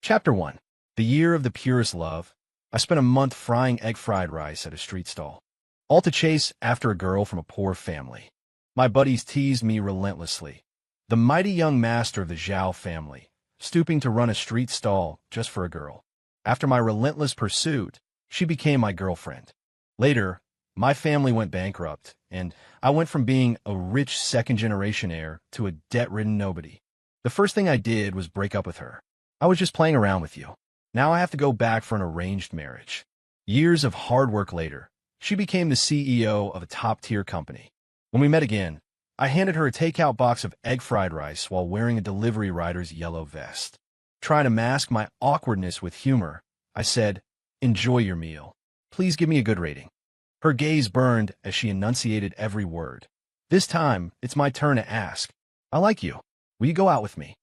Chapter 1. The Year of the Purest Love. I spent a month frying egg fried rice at a street stall, all to chase after a girl from a poor family. My buddies teased me relentlessly. The mighty young master of the Zhao family, stooping to run a street stall just for a girl. After my relentless pursuit, she became my girlfriend. Later, my family went bankrupt, and I went from being a rich second-generation heir to a debt-ridden nobody. The first thing I did was break up with her. I was just playing around with you. Now I have to go back for an arranged marriage. Years of hard work later, she became the CEO of a top-tier company. When we met again, I handed her a takeout box of egg fried rice while wearing a delivery rider's yellow vest. Trying to mask my awkwardness with humor, I said, "Enjoy your meal. Please give me a good rating." Her gaze burned as she enunciated every word. This time, it's my turn to ask. "I like you. Will you go out with me?"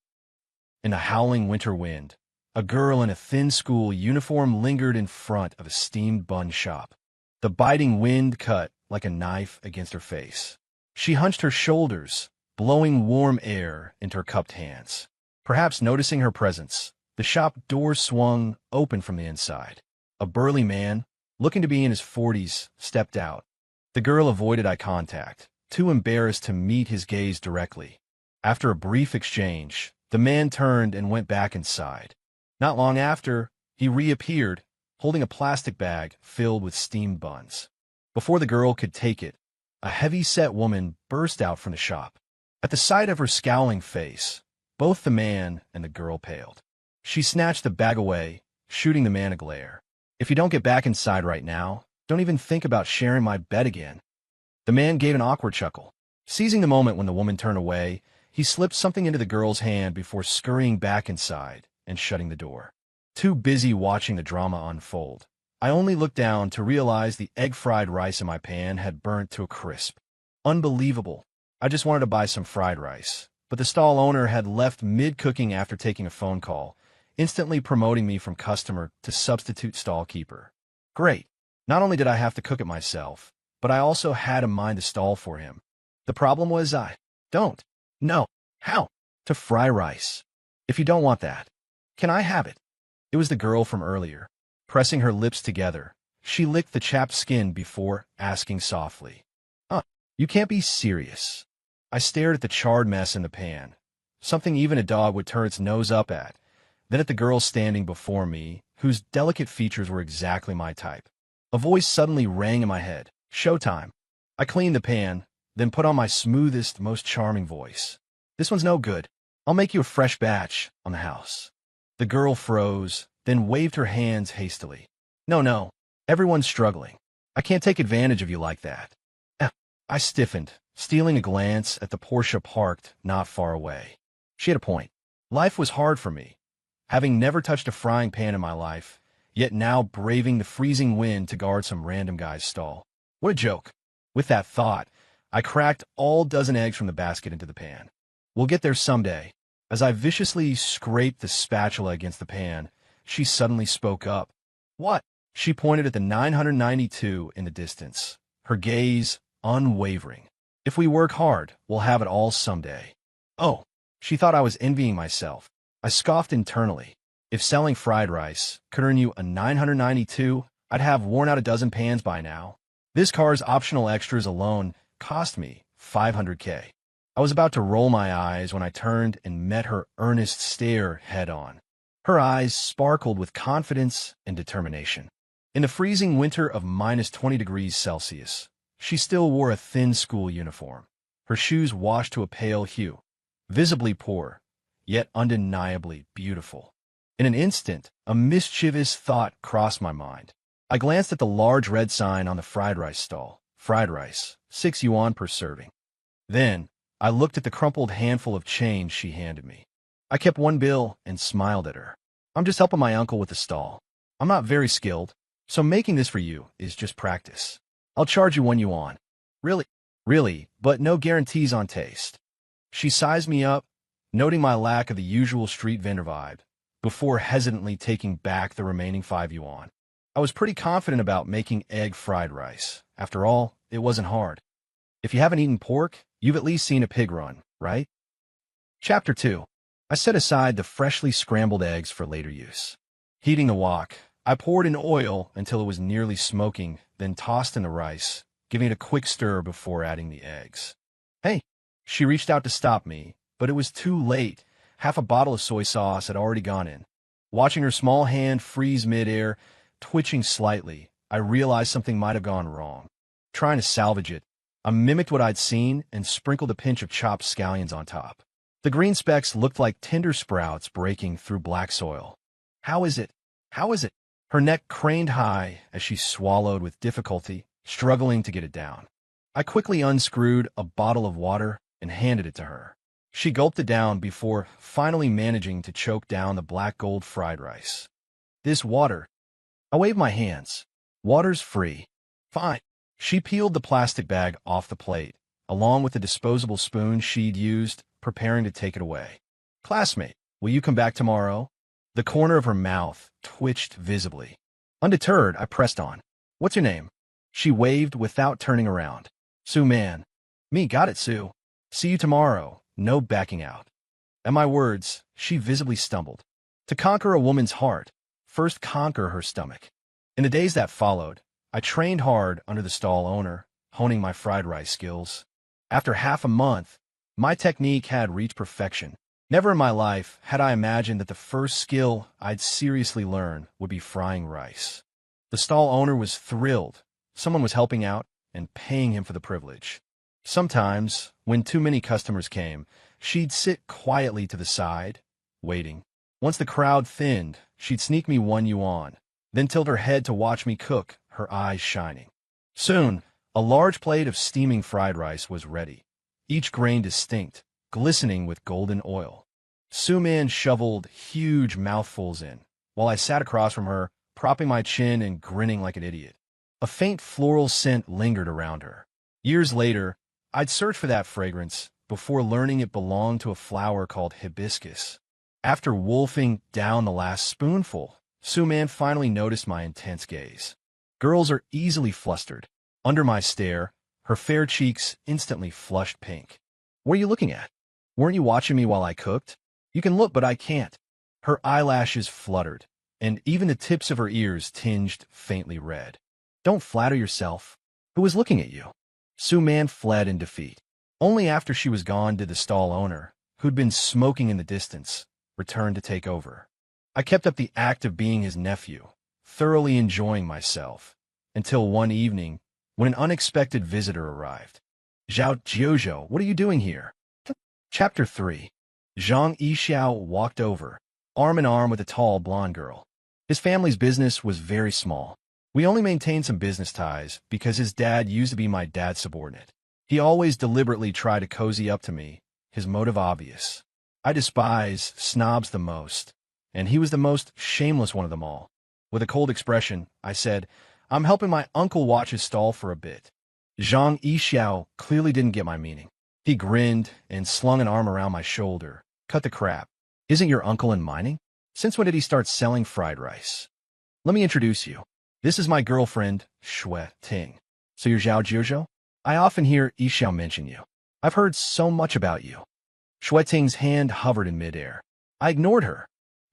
In the howling winter wind, a girl in a thin school uniform lingered in front of a steamed bun shop. The biting wind cut like a knife against her face. She hunched her shoulders, blowing warm air into her cupped hands. Perhaps noticing her presence, the shop door swung open from the inside. A burly man, looking to be in his 40s, stepped out. The girl avoided eye contact, too embarrassed to meet his gaze directly. After a brief exchange, the man turned and went back inside. Not long after, he reappeared, holding a plastic bag filled with steamed buns. Before the girl could take it, a heavy-set woman burst out from the shop. At the sight of her scowling face, both the man and the girl paled. She snatched the bag away, shooting the man a glare. "If you don't get back inside right now, don't even think about sharing my bed again." The man gave an awkward chuckle. Seizing the moment when the woman turned away, he slipped something into the girl's hand before scurrying back inside and shutting the door. Too busy watching the drama unfold, I only looked down to realize the egg-fried rice in my pan had burnt to a crisp. Unbelievable. I just wanted to buy some fried rice, but the stall owner had left mid-cooking after taking a phone call, instantly promoting me from customer to substitute stall keeper. Great. Not only did I have to cook it myself, but I also had to mind the stall for him. The problem was I don't know how to fry rice. "If you don't want that, can I have it?" It was the girl from earlier. Pressing her lips together, she licked the chapped skin before asking softly, You can't be serious." I stared at the charred mess in the pan, something even a dog would turn its nose up at, then at the girl standing before me, whose delicate features were exactly my type. A voice suddenly rang in my head. "Showtime." I cleaned the pan, then put on my smoothest, most charming voice. "This one's no good. I'll make you a fresh batch on the house." The girl froze, then waved her hands hastily. No, everyone's struggling. I can't take advantage of you like that." I stiffened, stealing a glance at the Porsche parked not far away. She had a point. Life was hard for me, having never touched a frying pan in my life, yet now braving the freezing wind to guard some random guy's stall. What a joke. With that thought, I cracked all dozen eggs from the basket into the pan. "We'll get there someday." As I viciously scraped the spatula against the pan, she suddenly spoke up. "What?" She pointed at the 992 in the distance, her gaze unwavering. "If we work hard, we'll have it all someday." Oh, she thought I was envying myself. I scoffed internally. If selling fried rice could earn you a 992, I'd have worn out a dozen pans by now. This car's optional extras alone cost me $500K. I was about to roll my eyes when I turned and met her earnest stare head-on. Her eyes sparkled with confidence and determination. In the freezing winter of -20 degrees Celsius, she still wore a thin school uniform, her shoes washed to a pale hue, visibly poor, yet undeniably beautiful. In an instant, a mischievous thought crossed my mind. I glanced at the large red sign on the fried rice stall. Fried rice, 6 yuan per serving. Then, I looked at the crumpled handful of change she handed me. I kept one bill and smiled at her. "I'm just helping my uncle with the stall. I'm not very skilled, so making this for you is just practice. I'll charge you 1 yuan. Really, but no guarantees on taste." She sized me up, noting my lack of the usual street vendor vibe, before hesitantly taking back the remaining 5 yuan. I was pretty confident about making egg fried rice. After all, it wasn't hard. If you haven't eaten pork, you've at least seen a pig run, right? Chapter 2. I set aside the freshly scrambled eggs for later use. Heating the wok, I poured in oil until it was nearly smoking, then tossed in the rice, giving it a quick stir before adding the eggs. Hey, she reached out to stop me, but it was too late. Half a bottle of soy sauce had already gone in. Watching her small hand freeze midair, twitching slightly, I realized something might have gone wrong. Trying to salvage it, I mimicked what I'd seen and sprinkled a pinch of chopped scallions on top. The green specks looked like tender sprouts breaking through black soil. How is it? How is it? Her neck craned high as she swallowed with difficulty, struggling to get it down. I quickly unscrewed a bottle of water and handed it to her. She gulped it down before finally managing to choke down the black gold fried rice. This water. I waved my hands. Water's free. Fine. She peeled the plastic bag off the plate, along with the disposable spoon she'd used, preparing to take it away. Classmate, will you come back tomorrow? The corner of her mouth twitched visibly. Undeterred, I pressed on. What's your name? She waved without turning around. Sue Man. Me, got it, Sue. See you tomorrow. No backing out. At my words, she visibly stumbled. To conquer a woman's heart, first conquer her stomach. In the days that followed, I trained hard under the stall owner, honing my fried rice skills. After half a month, my technique had reached perfection. Never in my life had I imagined that the first skill I'd seriously learn would be frying rice. The stall owner was thrilled. Someone was helping out and paying him for the privilege. Sometimes, when too many customers came, she'd sit quietly to the side, waiting. Once the crowd thinned, she'd sneak me 1 yuan, then tilt her head to watch me cook, her eyes shining. Soon, a large plate of steaming fried rice was ready, each grain distinct, glistening with golden oil. Sue Man shoveled huge mouthfuls in, while I sat across from her, propping my chin and grinning like an idiot. A faint floral scent lingered around her. Years later, I'd searched for that fragrance before learning it belonged to a flower called hibiscus. After wolfing down the last spoonful, Sue Man finally noticed my intense gaze. Girls are easily flustered. Under my stare, her fair cheeks instantly flushed pink. What are you looking at? Weren't you watching me while I cooked? You can look, but I can't. Her eyelashes fluttered, and even the tips of her ears tinged faintly red. Don't flatter yourself. Who was looking at you? Sue Man fled in defeat. Only after she was gone did the stall owner, who'd been smoking in the distance, return to take over. I kept up the act of being his nephew, thoroughly enjoying myself, until one evening, when an unexpected visitor arrived. Zhao Jiuzhou, what are you doing here? Chapter 3. Zhang Yixiao walked over, arm in arm with a tall blonde girl. His family's business was very small. We only maintained some business ties because his dad used to be my dad's subordinate. He always deliberately tried to cozy up to me, his motive obvious. I despise snobs the most, and he was the most shameless one of them all. With a cold expression, I said, I'm helping my uncle watch his stall for a bit. Zhang Yixiao clearly didn't get my meaning. He grinned and slung an arm around my shoulder. Cut the crap. Isn't your uncle in mining? Since when did he start selling fried rice? Let me introduce you. This is my girlfriend, Shui Ting. So you're Zhao Jiuzhou? I often hear Yixiao mention you. I've heard so much about you. Shui Ting's hand hovered in midair. I ignored her.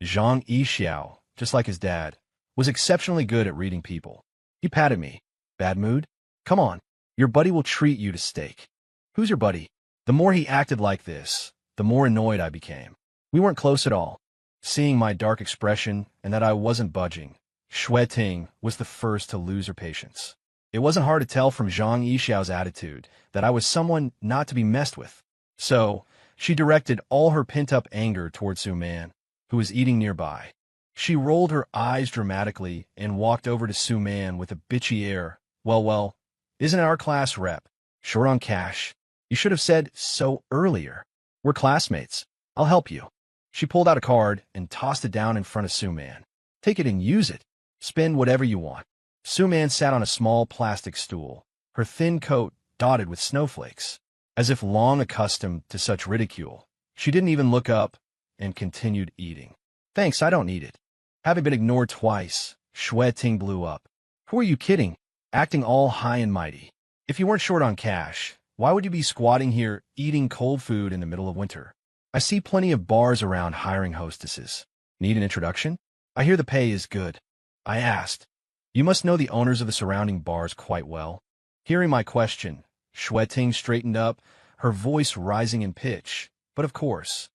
Zhang Yixiao, just like his dad, was exceptionally good at reading people. He patted me. Bad mood? Come on. Your buddy will treat you to steak. Who's your buddy? The more he acted like this, the more annoyed I became. We weren't close at all. Seeing my dark expression and that I wasn't budging, Shui Ting was the first to lose her patience. It wasn't hard to tell from Zhang Yixiao's attitude that I was someone not to be messed with. So, she directed all her pent-up anger towards Sue Man, who was eating nearby. She rolled her eyes dramatically and walked over to Sue Man with a bitchy air. Well, isn't our class rep short on cash? You should have said so earlier. We're classmates. I'll help you. She pulled out a card and tossed it down in front of Sue Man. Take it and use it. Spend whatever you want. Sue Man sat on a small plastic stool, her thin coat dotted with snowflakes. As if long accustomed to such ridicule, she didn't even look up and continued eating. Thanks, I don't need it. Having been ignored twice, Shui Ting blew up. Who are you kidding? Acting all high and mighty. If you weren't short on cash, why would you be squatting here eating cold food in the middle of winter? I see plenty of bars around hiring hostesses. Need an introduction? I hear the pay is good. I asked. You must know the owners of the surrounding bars quite well. Hearing my question, Ting straightened up, her voice rising in pitch. But of course.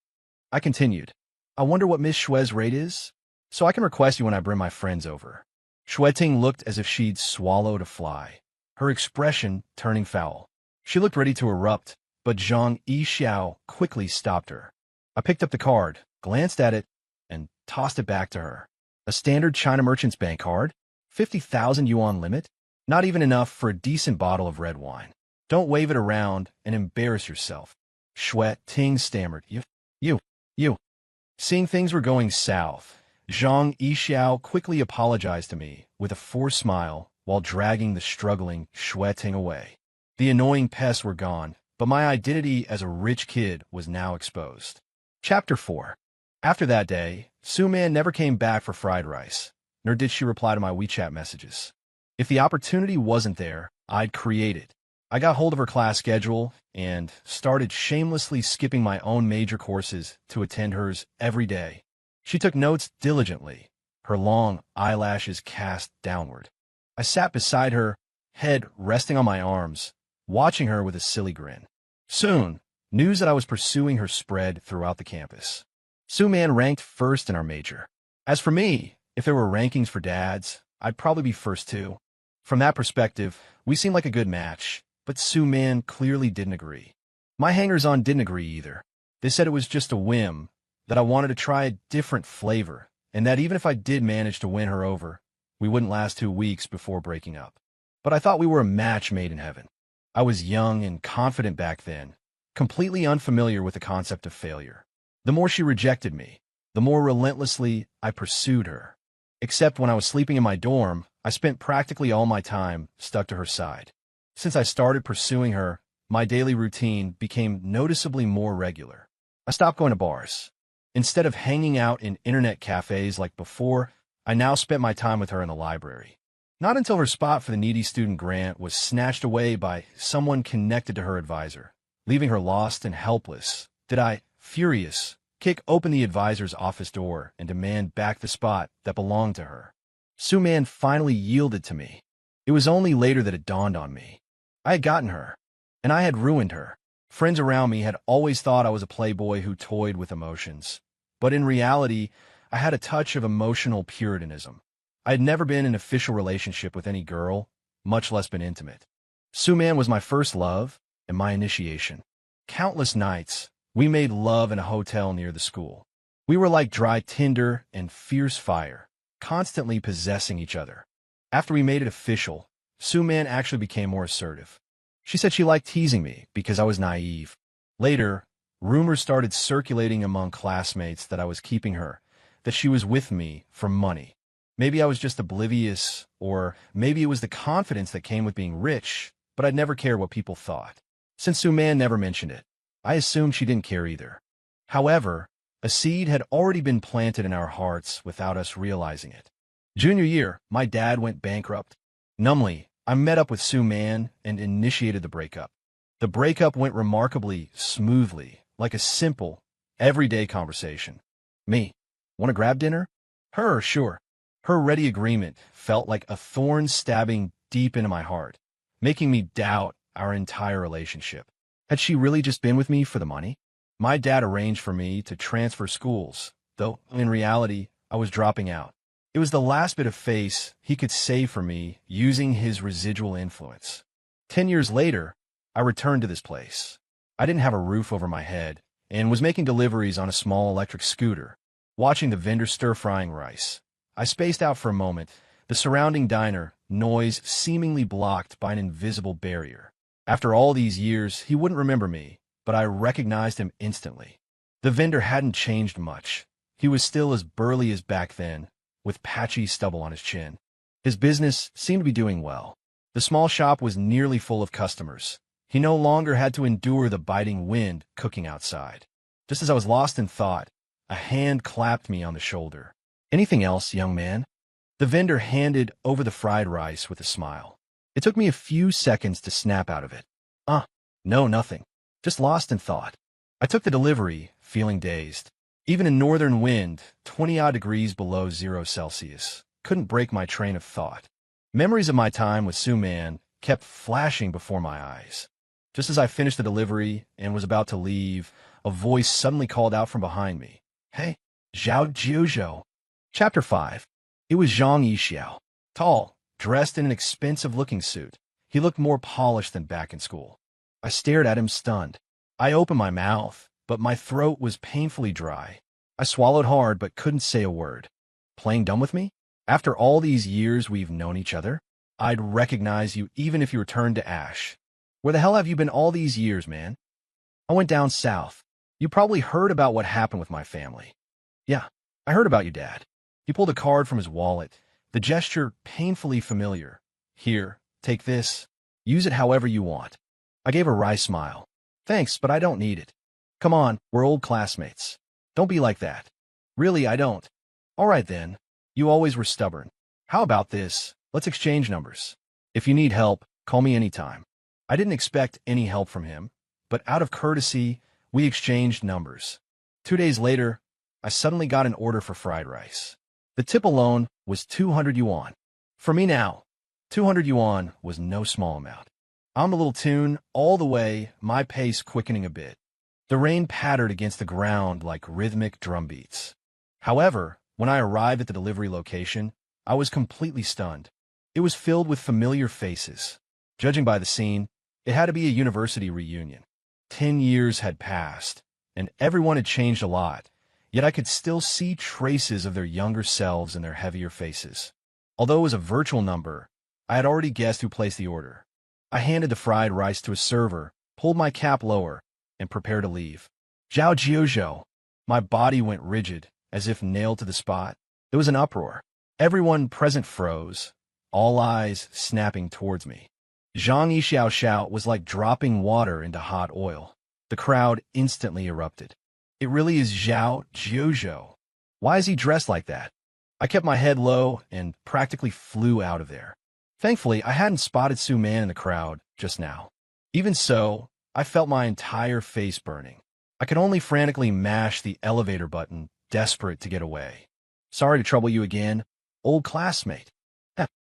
I continued. I wonder what Miss Shue's rate is? So I can request you when I bring my friends over. Ting looked as if she'd swallowed a fly, her expression turning foul. She looked ready to erupt, but Zhang Yixiao quickly stopped her. I picked up the card, glanced at it, and tossed it back to her. A standard China Merchants Bank card? 50,000 yuan limit? Not even enough for a decent bottle of red wine. Don't wave it around and embarrass yourself. Ting stammered. You. Seeing things were going south, Zhang Yixiao quickly apologized to me with a forced smile while dragging the struggling Ting away. The annoying pests were gone, but my identity as a rich kid was now exposed. Chapter 4. After that day, Su-Man never came back for fried rice, nor did she reply to my WeChat messages. If the opportunity wasn't there, I'd create it. I got hold of her class schedule and started shamelessly skipping my own major courses to attend hers every day. She took notes diligently, her long eyelashes cast downward. I sat beside her, head resting on my arms, watching her with a silly grin. Soon, news that I was pursuing her spread throughout the campus. Su-Man ranked first in our major. As for me, if there were rankings for dads, I'd probably be first too. From that perspective, we seemed like a good match, but Su-Man clearly didn't agree. My hangers-on didn't agree either. They said it was just a whim, that I wanted to try a different flavor, and that even if I did manage to win her over, we wouldn't last 2 weeks before breaking up. But I thought we were a match made in heaven. I was young and confident back then, completely unfamiliar with the concept of failure. The more she rejected me, the more relentlessly I pursued her. Except when I was sleeping in my dorm, I spent practically all my time stuck to her side. Since I started pursuing her, my daily routine became noticeably more regular. I stopped going to bars. Instead of hanging out in internet cafes like before, I now spent my time with her in the library. Not until her spot for the needy student grant was snatched away by someone connected to her advisor, leaving her lost and helpless, did I, furious, kick open the advisor's office door and demand back the spot that belonged to her. Su-Man finally yielded to me. It was only later that it dawned on me. I had gotten her, and I had ruined her. Friends around me had always thought I was a playboy who toyed with emotions. But in reality, I had a touch of emotional puritanism. I had never been in an official relationship with any girl, much less been intimate. Su-Man was my first love and my initiation. Countless nights, we made love in a hotel near the school. We were like dry tinder and fierce fire, constantly possessing each other. After we made it official, Su-Man actually became more assertive. She said she liked teasing me because I was naive. Later, rumors started circulating among classmates that I was keeping her, that she was with me for money. Maybe I was just oblivious, or maybe it was the confidence that came with being rich, but I'd never cared what people thought. Since Su-Man never mentioned it, I assumed she didn't care either. However, a seed had already been planted in our hearts without us realizing it. Junior year, my dad went bankrupt. Numbly, I met up with Su-Man and initiated the breakup. The breakup went remarkably smoothly, like a simple, everyday conversation. Me, want to grab dinner? Her, sure. Her ready agreement felt like a thorn stabbing deep into my heart, making me doubt our entire relationship. Had she really just been with me for the money? My dad arranged for me to transfer schools, though in reality, I was dropping out. It was the last bit of face he could save for me using his residual influence. 10 years later, I returned to this place. I didn't have a roof over my head and was making deliveries on a small electric scooter, watching the vendor stir-frying rice. I spaced out for a moment, the surrounding diner, noise seemingly blocked by an invisible barrier. After all these years, he wouldn't remember me, but I recognized him instantly. The vendor hadn't changed much. He was still as burly as back then, with patchy stubble on his chin. His business seemed to be doing well. The small shop was nearly full of customers. He no longer had to endure the biting wind cooking outside. Just as I was lost in thought, a hand clapped me on the shoulder. "Anything else, young man?" The vendor handed over the fried rice with a smile. It took me a few seconds to snap out of it. No, nothing. Just lost in thought." I took the delivery, feeling dazed. Even in northern wind, 20-odd degrees below 0 Celsius, couldn't break my train of thought. Memories of my time with Sue Man kept flashing before my eyes. Just as I finished the delivery and was about to leave, a voice suddenly called out from behind me. Hey, Zhao Jiuzhou. Chapter 5. It was Zhang Yixiao. Tall, dressed in an expensive-looking suit. He looked more polished than back in school. I stared at him stunned. I opened my mouth, but my throat was painfully dry. I swallowed hard but couldn't say a word. Playing dumb with me? After all these years we've known each other, I'd recognize you even if you were turned to ash. Where the hell have you been all these years, man? I went down south. You probably heard about what happened with my family. Yeah, I heard about you, Dad. He pulled a card from his wallet, the gesture painfully familiar. Here, take this. Use it however you want. I gave a wry smile. Thanks, but I don't need it. Come on, we're old classmates. Don't be like that. Really, I don't. All right then. You always were stubborn. How about this? Let's exchange numbers. If you need help, call me anytime. I didn't expect any help from him, but out of courtesy, we exchanged numbers. 2 days later, I suddenly got an order for fried rice. The tip alone was 200 yuan. For me now, 200 yuan was no small amount. I'm a little tune all the way, my pace quickening a bit. The rain pattered against the ground like rhythmic drum beats. However, when I arrived at the delivery location, I was completely stunned. It was filled with familiar faces. Judging by the scene, it had to be a university reunion. 10 years had passed, and everyone had changed a lot, yet I could still see traces of their younger selves in their heavier faces. Although it was a virtual number, I had already guessed who placed the order. I handed the fried rice to a server, pulled my cap lower, and prepared to leave. Zhao Jiuzhou. My body went rigid, as if nailed to the spot. There was an uproar. Everyone present froze, all eyes snapping towards me. Zhang Yixiao's shout was like dropping water into hot oil. The crowd instantly erupted. It really is Zhao Jiuzhou. Why is he dressed like that? I kept my head low and practically flew out of there. Thankfully, I hadn't spotted Sue Man in the crowd just now. Even so, I felt my entire face burning. I could only frantically mash the elevator button, desperate to get away. Sorry to trouble you again, old classmate.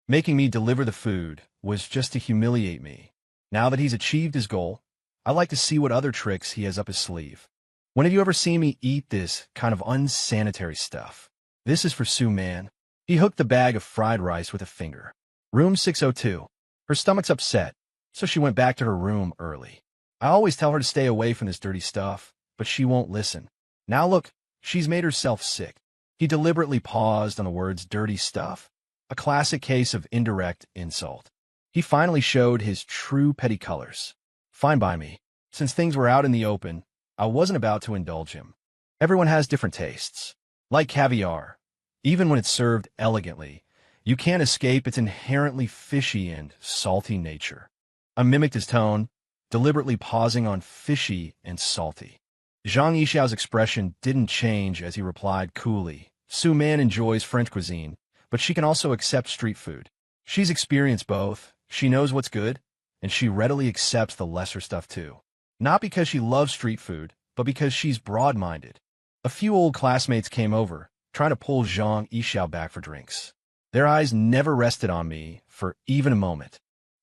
Making me deliver the food was just to humiliate me. Now that he's achieved his goal, I like to see what other tricks he has up his sleeve. When have you ever seen me eat this kind of unsanitary stuff? This is for Sue Man. He hooked the bag of fried rice with a finger. Room 602. Her stomach's upset, so she went back to her room early. I always tell her to stay away from this dirty stuff, but she won't listen. Now look, she's made herself sick. He deliberately paused on the words dirty stuff, a classic case of indirect insult. He finally showed his true petty colors. Fine by me. Since things were out in the open, I wasn't about to indulge him. Everyone has different tastes. Like caviar, even when it's served elegantly, you can't escape its inherently fishy and salty nature. I mimicked his tone, deliberately pausing on fishy and salty. Zhang Yixiao's expression didn't change as he replied coolly. Sue Man enjoys French cuisine, but she can also accept street food. She's experienced both, she knows what's good, and she readily accepts the lesser stuff too. Not because she loves street food, but because she's broad-minded. A few old classmates came over, trying to pull Zhang Yixiao back for drinks. Their eyes never rested on me for even a moment.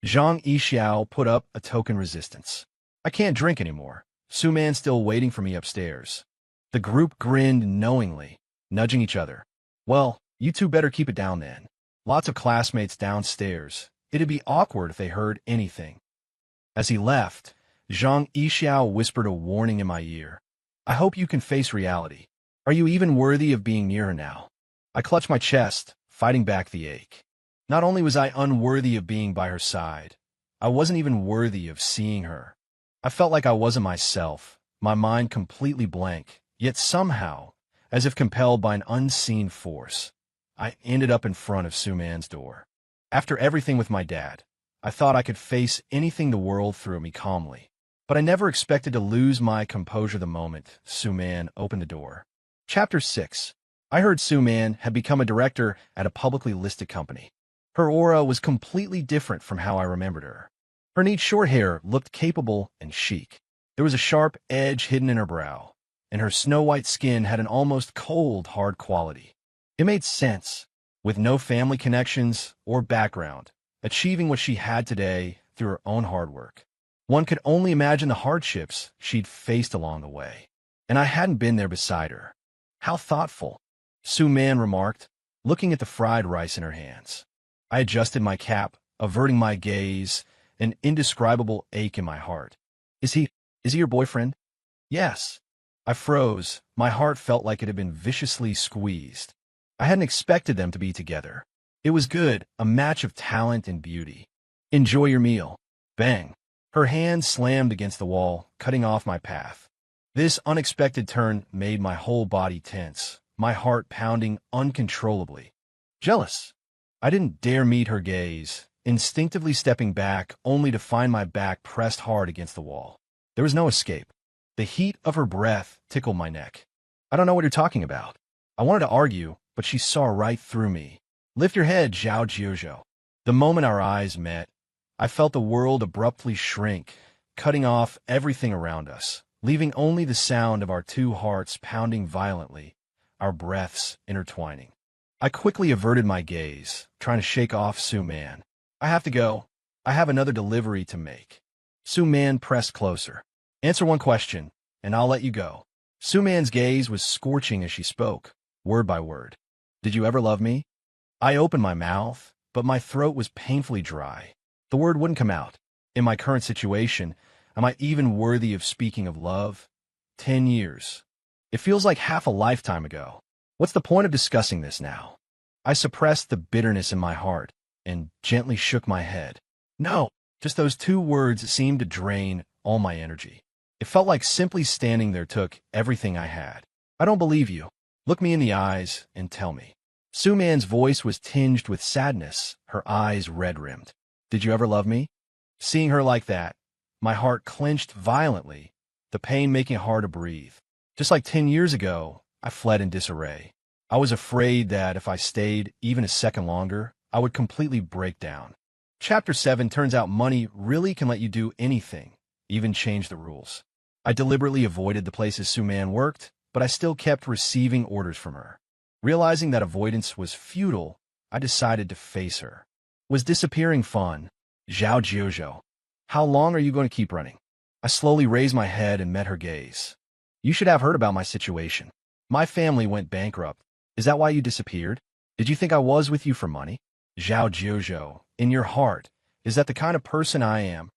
Zhang Yixiao put up a token resistance. I can't drink anymore. Sue Man's still waiting for me upstairs. The group grinned knowingly, nudging each other. Well, you two better keep it down then. Lots of classmates downstairs. It'd be awkward if they heard anything. As he left, Zhang Yixiao whispered a warning in my ear. I hope you can face reality. Are you even worthy of being near her now? I clutched my chest, fighting back the ache. Not only was I unworthy of being by her side, I wasn't even worthy of seeing her. I felt like I wasn't myself, my mind completely blank, yet somehow, as if compelled by an unseen force, I ended up in front of Sue Man's door. After everything with my dad, I thought I could face anything the world threw at me calmly. But I never expected to lose my composure the moment Sue Man opened the door. Chapter 6. I heard Sue Man had become a director at a publicly listed company. Her aura was completely different from how I remembered her. Her neat short hair looked capable and chic. There was a sharp edge hidden in her brow, and her snow-white skin had an almost cold, hard quality. It made sense. With no family connections or background, achieving what she had today through her own hard work. One could only imagine the hardships she'd faced along the way. And I hadn't been there beside her. How thoughtful, Su Man remarked, looking at the fried rice in her hands. I adjusted my cap, averting my gaze, an indescribable ache in my heart. Is he your boyfriend? Yes. I froze. My heart felt like it had been viciously squeezed. I hadn't expected them to be together. It was good, a match of talent and beauty. Enjoy your meal. Bang. Her hand slammed against the wall, cutting off my path. This unexpected turn made my whole body tense, my heart pounding uncontrollably. Jealous. I didn't dare meet her gaze, instinctively stepping back only to find my back pressed hard against the wall. There was no escape. The heat of her breath tickled my neck. I don't know what you're talking about. I wanted to argue, but she saw right through me. Lift your head, Zhao Jiuzhou. The moment our eyes met, I felt the world abruptly shrink, cutting off everything around us, leaving only the sound of our two hearts pounding violently, our breaths intertwining. I quickly averted my gaze, trying to shake off Su Man. I have to go. I have another delivery to make. Su Man pressed closer. Answer one question, and I'll let you go. Su Man's gaze was scorching as she spoke, word by word. Did you ever love me? I opened my mouth, but my throat was painfully dry. The word wouldn't come out. In my current situation, am I even worthy of speaking of love? 10 years. It feels like half a lifetime ago. What's the point of discussing this now? I suppressed the bitterness in my heart and gently shook my head. No, just those two words seemed to drain all my energy. It felt like simply standing there took everything I had. I don't believe you. Look me in the eyes and tell me. Su Man's voice was tinged with sadness, her eyes red-rimmed. Did you ever love me? Seeing her like that, my heart clenched violently, the pain making it hard to breathe. Just like 10 years ago, I fled in disarray. I was afraid that if I stayed even a second longer, I would completely break down. Chapter 7 turns out money really can let you do anything, even change the rules. I deliberately avoided the places Su Man worked, but I still kept receiving orders from her. Realizing that avoidance was futile, I decided to face her. Was disappearing fun? Zhao Jiuzhou. How long are you going to keep running? I slowly raised my head and met her gaze. You should have heard about my situation. My family went bankrupt. Is that why you disappeared? Did you think I was with you for money? Zhao Jiuzhou, in your heart, is that the kind of person I am?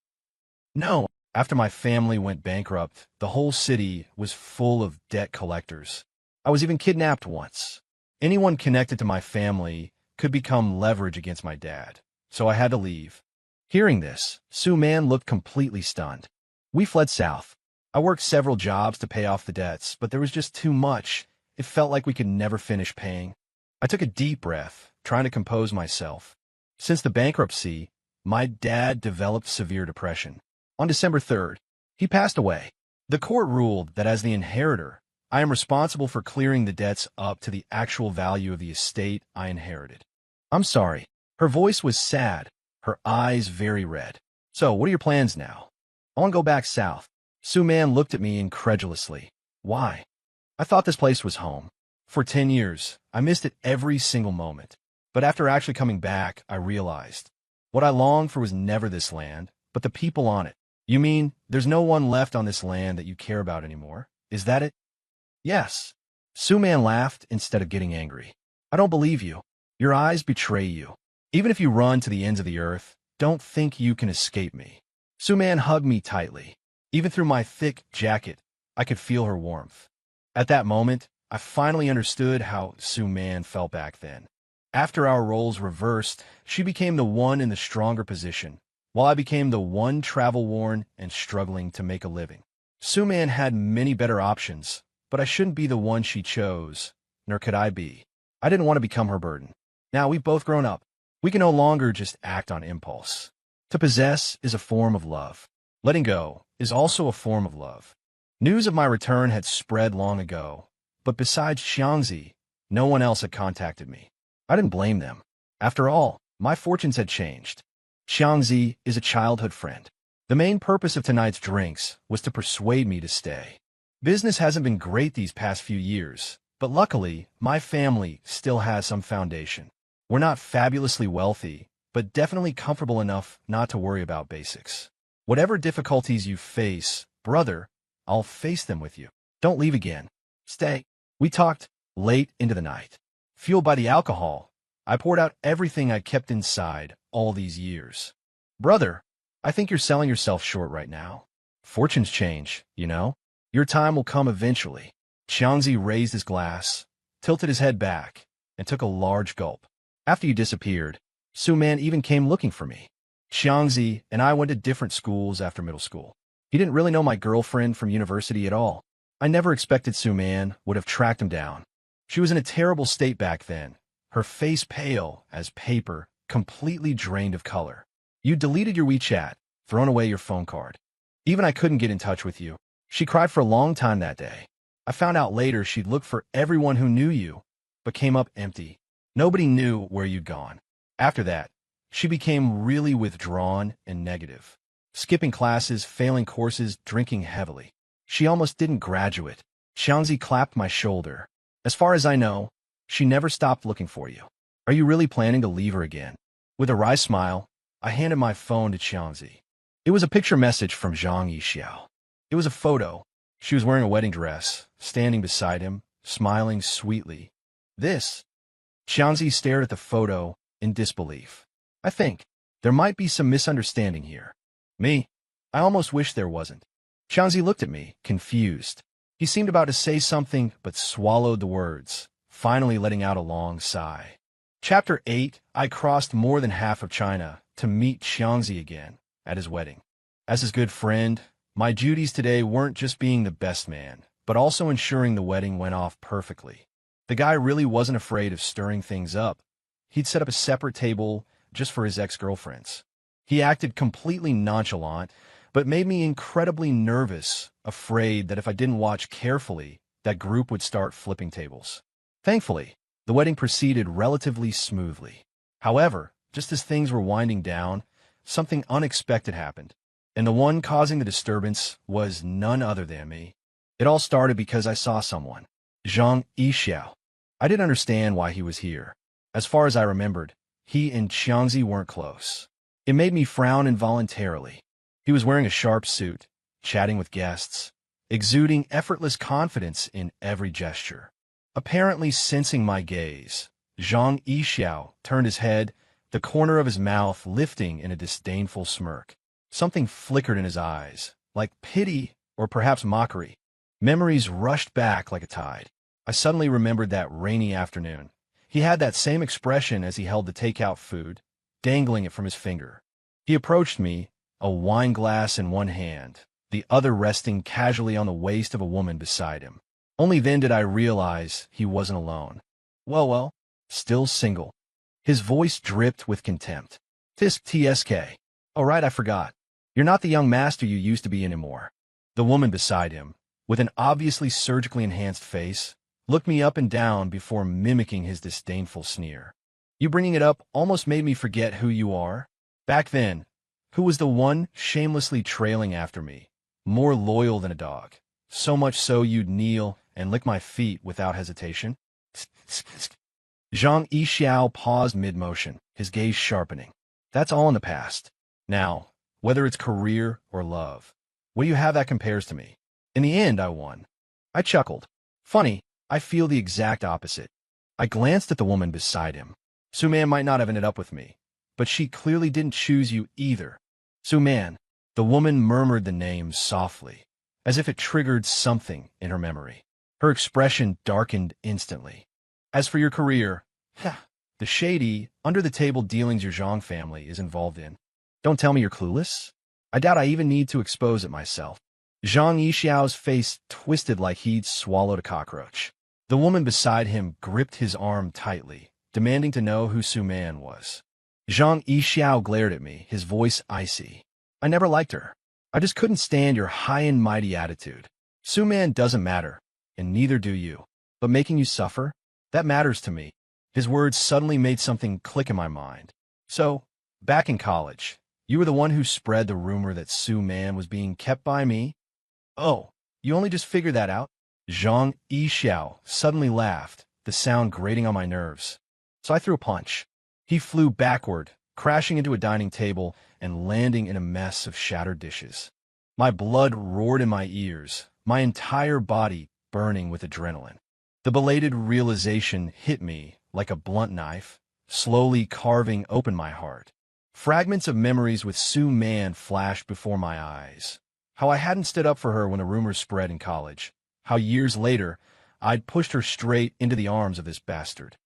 No. After my family went bankrupt, the whole city was full of debt collectors. I was even kidnapped once. Anyone connected to my family could become leverage against my dad, so I had to leave. Hearing this, Su Man looked completely stunned. We fled south. I worked several jobs to pay off the debts, but there was just too much. It felt like we could never finish paying. I took a deep breath, trying to compose myself. Since the bankruptcy, my dad developed severe depression. On December 3rd, he passed away. The court ruled that as the inheritor, I am responsible for clearing the debts up to the actual value of the estate I inherited. I'm sorry. Her voice was sad, her eyes very red. So, what are your plans now? I want to go back south. Su Man looked at me incredulously. Why? I thought this place was home. For 10 years, I missed it every single moment. But after actually coming back, I realized what I longed for was never this land, but the people on it. You mean there's no one left on this land that you care about anymore? Is that it? Yes. Su Man laughed instead of getting angry. I don't believe you. Your eyes betray you. Even if you run to the ends of the earth, don't think you can escape me. Su Man hugged me tightly. Even through my thick jacket, I could feel her warmth. At that moment, I finally understood how Su Man felt back then. After our roles reversed, she became the one in the stronger position, while I became the one travel-worn and struggling to make a living. Su Man had many better options, but I shouldn't be the one she chose, nor could I be. I didn't want to become her burden. Now we've both grown up. We can no longer just act on impulse. To possess is a form of love. Letting go is also a form of love. News of my return had spread long ago, but besides Xiangzi, no one else had contacted me. I didn't blame them. After all, my fortunes had changed. Xiangzi is a childhood friend. The main purpose of tonight's drinks was to persuade me to stay. Business hasn't been great these past few years, but luckily, my family still has some foundation. We're not fabulously wealthy, but definitely comfortable enough not to worry about basics. Whatever difficulties you face, brother, I'll face them with you. Don't leave again. Stay. We talked late into the night. Fueled by the alcohol, I poured out everything I kept inside all these years. Brother, I think you're selling yourself short right now. Fortunes change, you know? Your time will come eventually. Xiangzi raised his glass, tilted his head back, and took a large gulp. After you disappeared, Su Man even came looking for me. Xiangzi and I went to different schools after middle school. He didn't really know my girlfriend from university at all. I never expected Su Man would have tracked him down. She was in a terrible state back then, her face pale as paper, completely drained of color. You deleted your WeChat, thrown away your phone card. Even I couldn't get in touch with you. She cried for a long time that day. I found out later she'd looked for everyone who knew you, but came up empty. Nobody knew where you'd gone. After that, she became really withdrawn and negative. Skipping classes, failing courses, drinking heavily. She almost didn't graduate. Xiangzi clapped my shoulder. As far as I know, she never stopped looking for you. Are you really planning to leave her again? With a wry smile, I handed my phone to Xiangzi. It was a picture message from Zhang Yixiao. It was a photo. She was wearing a wedding dress, standing beside him, smiling sweetly. This? Xiangzi stared at the photo in disbelief. I think there might be some misunderstanding here. Me? I almost wish there wasn't. Xiangzi looked at me, confused. He seemed about to say something, but swallowed the words, finally letting out a long sigh. Chapter 8. I crossed more than half of China to meet Xiangzi again at his wedding. As his good friend, my duties today weren't just being the best man, but also ensuring the wedding went off perfectly. The guy really wasn't afraid of stirring things up. He'd set up a separate table just for his ex-girlfriends. He acted completely nonchalant, but made me incredibly nervous, afraid that if I didn't watch carefully, that group would start flipping tables. Thankfully, the wedding proceeded relatively smoothly. However, just as things were winding down, something unexpected happened. And the one causing the disturbance was none other than me. It all started because I saw someone. Zhang Yixiao. I didn't understand why he was here. As far as I remembered, he and Xiangzi weren't close. It made me frown involuntarily. He was wearing a sharp suit, chatting with guests, exuding effortless confidence in every gesture. Apparently sensing my gaze, Zhang Yixiao turned his head, the corner of his mouth lifting in a disdainful smirk. Something flickered in his eyes, like pity or perhaps mockery. Memories rushed back like a tide. I suddenly remembered that rainy afternoon. He had that same expression as he held the takeout food, dangling it from his finger. He approached me, a wine glass in one hand, the other resting casually on the waist of a woman beside him. Only then did I realize he wasn't alone. Well, still single. His voice dripped with contempt. TSK. Oh right, I forgot. You're not the young master you used to be anymore. The woman beside him, with an obviously surgically enhanced face, looked me up and down before mimicking his disdainful sneer. You bringing it up almost made me forget who you are. Back then, who was the one shamelessly trailing after me, more loyal than a dog, so much so you'd kneel and lick my feet without hesitation? Zhang Yixiao paused mid-motion, his gaze sharpening. That's all in the past. Now, whether it's career or love, what do you have that compares to me? In the end, I won. I chuckled. Funny, I feel the exact opposite. I glanced at the woman beside him. Su Man might not have ended up with me, but she clearly didn't choose you either. Su Man, the woman murmured the name softly, as if it triggered something in her memory. Her expression darkened instantly. As for your career, the shady, under-the-table dealings your Zhang family is involved in. Don't tell me you're clueless. I doubt I even need to expose it myself. Zhang Yixiao's face twisted like he'd swallowed a cockroach. The woman beside him gripped his arm tightly, demanding to know who Su Man was. Zhang Yixiao glared at me, his voice icy. I never liked her. I just couldn't stand your high and mighty attitude. Su Man doesn't matter, and neither do you. But making you suffer? That matters to me. His words suddenly made something click in my mind. So, back in college, you were the one who spread the rumor that Su Man was being kept by me? Oh, You only just figured that out? Zhang Yixiao suddenly laughed, the sound grating on my nerves. So I threw a punch. He flew backward, crashing into a dining table and landing in a mess of shattered dishes. My blood roared in my ears, my entire body burning with adrenaline. The belated realization hit me like a blunt knife, slowly carving open my heart. Fragments of memories with Su Man flashed before my eyes. How I hadn't stood up for her when a rumor spread in college. How years later, I'd pushed her straight into the arms of this bastard.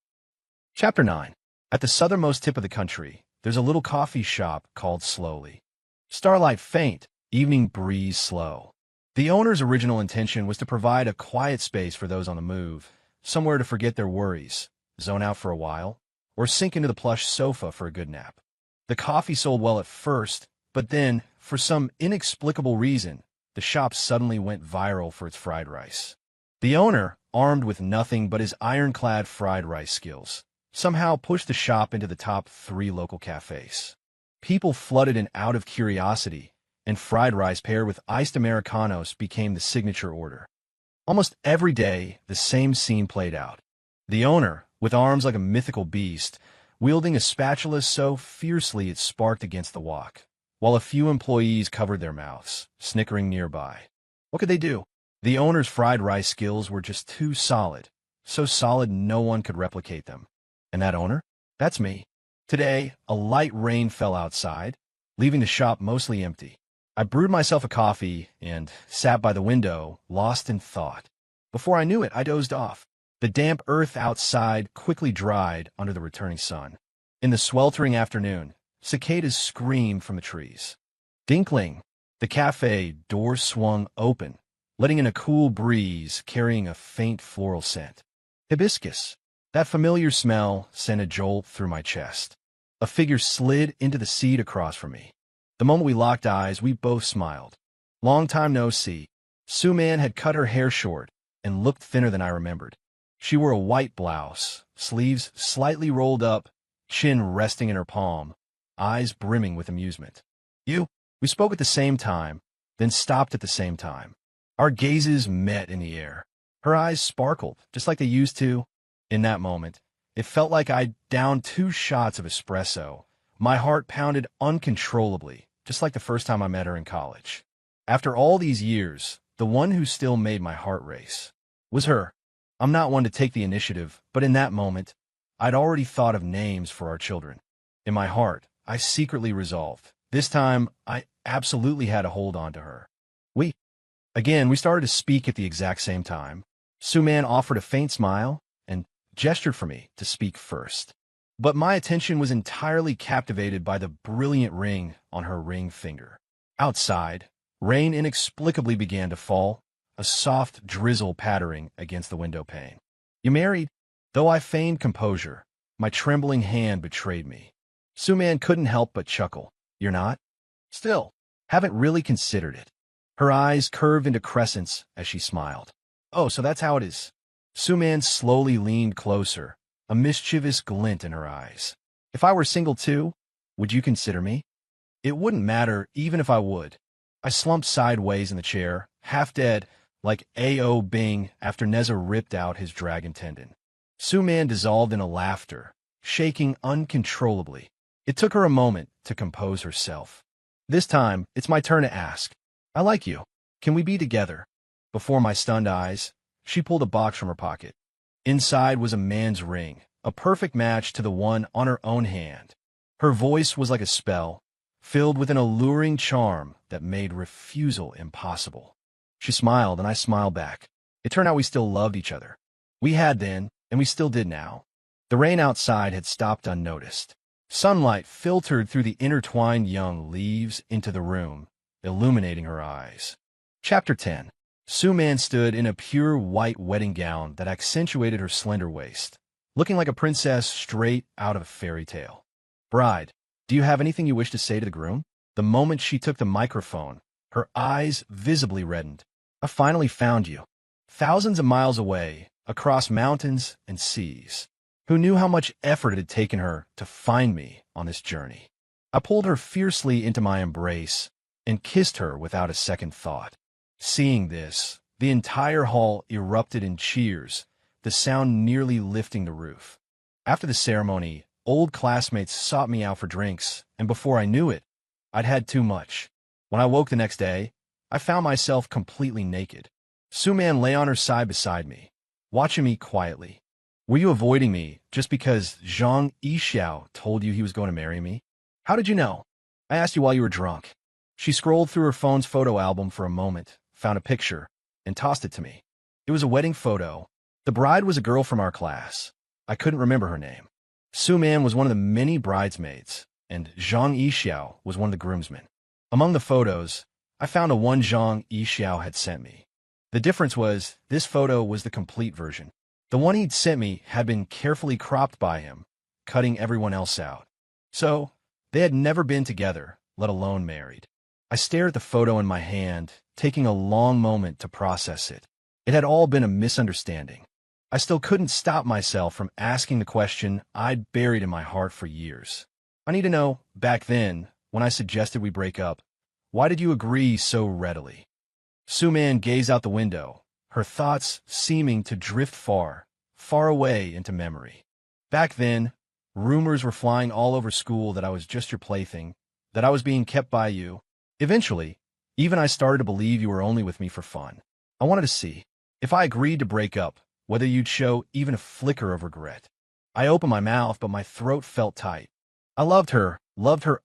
Chapter 9. At the southernmost tip of the country, there's a little coffee shop called Slowly. Starlight faint, evening breeze slow. The owner's original intention was to provide a quiet space for those on the move, somewhere to forget their worries, zone out for a while, or sink into the plush sofa for a good nap. The coffee sold well at first, but then, for some inexplicable reason, the shop suddenly went viral for its fried rice. The owner, armed with nothing but his ironclad fried rice skills, somehow pushed the shop into the top 3 local cafes. People flooded in out of curiosity, and fried rice paired with iced Americanos became the signature order. Almost every day, the same scene played out. The owner, with arms like a mythical beast, wielding a spatula so fiercely it sparked against the wok, while a few employees covered their mouths, snickering nearby. What could they do? The owner's fried rice skills were just too solid, so solid no one could replicate them. And that owner? That's me. Today, a light rain fell outside, leaving the shop mostly empty. I brewed myself a coffee and sat by the window, lost in thought. Before I knew it, I dozed off. The damp earth outside quickly dried under the returning sun. In the sweltering afternoon, cicadas screamed from the trees. Dinkling, the cafe door swung open, letting in a cool breeze carrying a faint floral scent. Hibiscus. That familiar smell sent a jolt through my chest. A figure slid into the seat across from me. The moment we locked eyes, we both smiled. Long time no see. Su Man had cut her hair short and looked thinner than I remembered. She wore a white blouse, sleeves slightly rolled up, chin resting in her palm, eyes brimming with amusement. We spoke at the same time, then stopped at the same time. Our gazes met in the air. Her eyes sparkled, just like they used to. In that moment, it felt like I'd downed 2 shots of espresso. My heart pounded uncontrollably, just like the first time I met her in college. After all these years, the one who still made my heart race was her. I'm not one to take the initiative, but in that moment, I'd already thought of names for our children. In my heart, I secretly resolved. This time, I absolutely had to hold on to her. We started to speak at the exact same time. Su Man offered a faint smile and gestured for me to speak first. But my attention was entirely captivated by the brilliant ring on her ring finger. Outside, rain inexplicably began to fall, a soft drizzle pattering against the window pane. You married? Though I feigned composure, my trembling hand betrayed me. Su Man couldn't help but chuckle. You're not? Still, haven't really considered it. Her eyes curved into crescents as she smiled. Oh, so that's how it is. Su Man slowly leaned closer, a mischievous glint in her eyes. If I were single too, would you consider me? It wouldn't matter even if I would. I slumped sideways in the chair, half dead, like A.O. Bing after Neza ripped out his dragon tendon. Su Man dissolved in a laughter, shaking uncontrollably. It took her a moment to compose herself. This time, it's my turn to ask. I like you. Can we be together? Before my stunned eyes, she pulled a box from her pocket. Inside was a man's ring, a perfect match to the one on her own hand. Her voice was like a spell, filled with an alluring charm that made refusal impossible. She smiled, and I smiled back. It turned out we still loved each other. We had then, and we still did now. The rain outside had stopped unnoticed. Sunlight filtered through the intertwined young leaves into the room, illuminating her eyes. Chapter 10. Su Man stood in a pure white wedding gown that accentuated her slender waist, looking like a princess straight out of a fairy tale. Bride, do you have anything you wish to say to the groom? The moment she took the microphone, her eyes visibly reddened. I finally found you. Thousands of miles away, across mountains and seas. Who knew how much effort it had taken her to find me on this journey? I pulled her fiercely into my embrace and kissed her without a second thought. Seeing this, The entire hall erupted in cheers, the sound nearly lifting the roof. After the ceremony, old classmates sought me out for drinks, and before I knew it, I'd had too much. When I woke the next day, I found myself completely naked. Suman lay on her side beside me, watching me quietly. Were you avoiding me just because Zhang Yixiao told you he was going to marry me? How did you know? I asked you while you were drunk. She scrolled through her phone's photo album for a moment, found a picture, and tossed it to me. It was a wedding photo. The bride was a girl from our class. I couldn't remember her name. Suman was one of the many bridesmaids, and Zhang Yixiao was one of the groomsmen. Among the photos, I found a one Zhang Yixiao had sent me. The difference was, this photo was the complete version. The one he'd sent me had been carefully cropped by him, cutting everyone else out. So, they had never been together, let alone married. I stared at the photo in my hand, taking a long moment to process it. It had all been a misunderstanding. I still couldn't stop myself from asking the question I'd buried in my heart for years. I need to know, back then, when I suggested we break up, why did you agree so readily? Suman gazed out the window, her thoughts seeming to drift far, far away into memory. Back then, rumors were flying all over school that I was just your plaything, that I was being kept by you. Eventually, even I started to believe you were only with me for fun. I wanted to see, if I agreed to break up, whether you'd show even a flicker of regret. I opened my mouth, but my throat felt tight. I loved her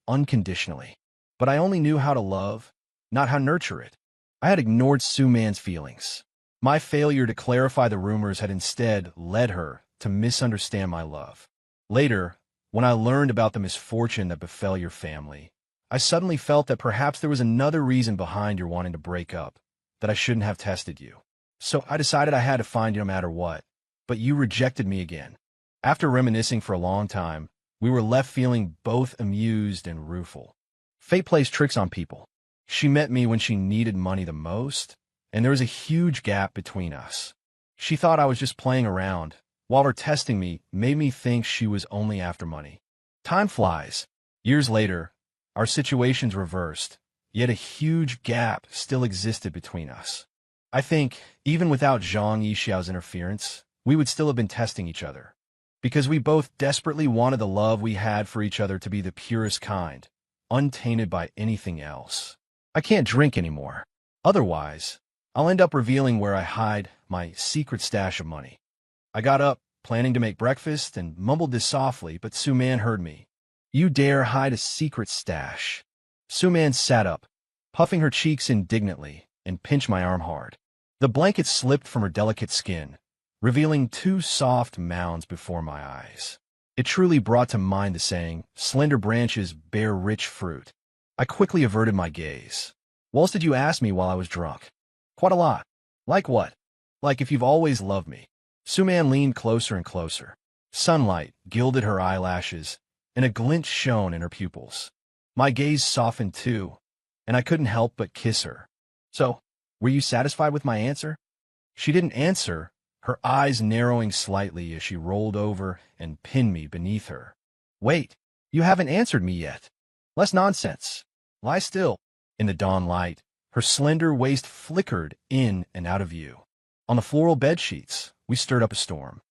unconditionally. But I only knew how to love, not how to nurture it. I had ignored Suman's feelings. My failure to clarify the rumors had instead led her to misunderstand my love. Later, when I learned about the misfortune that befell your family, I suddenly felt that perhaps there was another reason behind your wanting to break up, that I shouldn't have tested you. So I decided I had to find you no matter what, but you rejected me again. After reminiscing for a long time, we were left feeling both amused and rueful. Fate plays tricks on people. She met me when she needed money the most, and there was a huge gap between us. She thought I was just playing around, while her testing me made me think she was only after money. Time flies. Years later, our situations reversed, yet a huge gap still existed between us. I think, even without Zhang Yixiao's interference, we would still have been testing each other. Because we both desperately wanted the love we had for each other to be the purest kind, untainted by anything else. I can't drink anymore. Otherwise, I'll end up revealing where I hide my secret stash of money. I got up, planning to make breakfast, and mumbled this softly, but Suman heard me. You dare hide a secret stash? Suman sat up, puffing her cheeks indignantly, and pinched my arm hard. The blanket slipped from her delicate skin, revealing two soft mounds before my eyes. It truly brought to mind the saying, slender branches bear rich fruit. I quickly averted my gaze. What else did you ask me while I was drunk? Quite a lot. Like what? Like if you've always loved me. Suman leaned closer and closer. Sunlight gilded her eyelashes, and a glint shone in her pupils. My gaze softened too, and I couldn't help but kiss her. So, were you satisfied with my answer? She didn't answer, her eyes narrowing slightly as she rolled over and pinned me beneath her. Wait, you haven't answered me yet. Less nonsense. Lie still. In the dawn light, her slender waist flickered in and out of view. On the floral bedsheets, we stirred up a storm.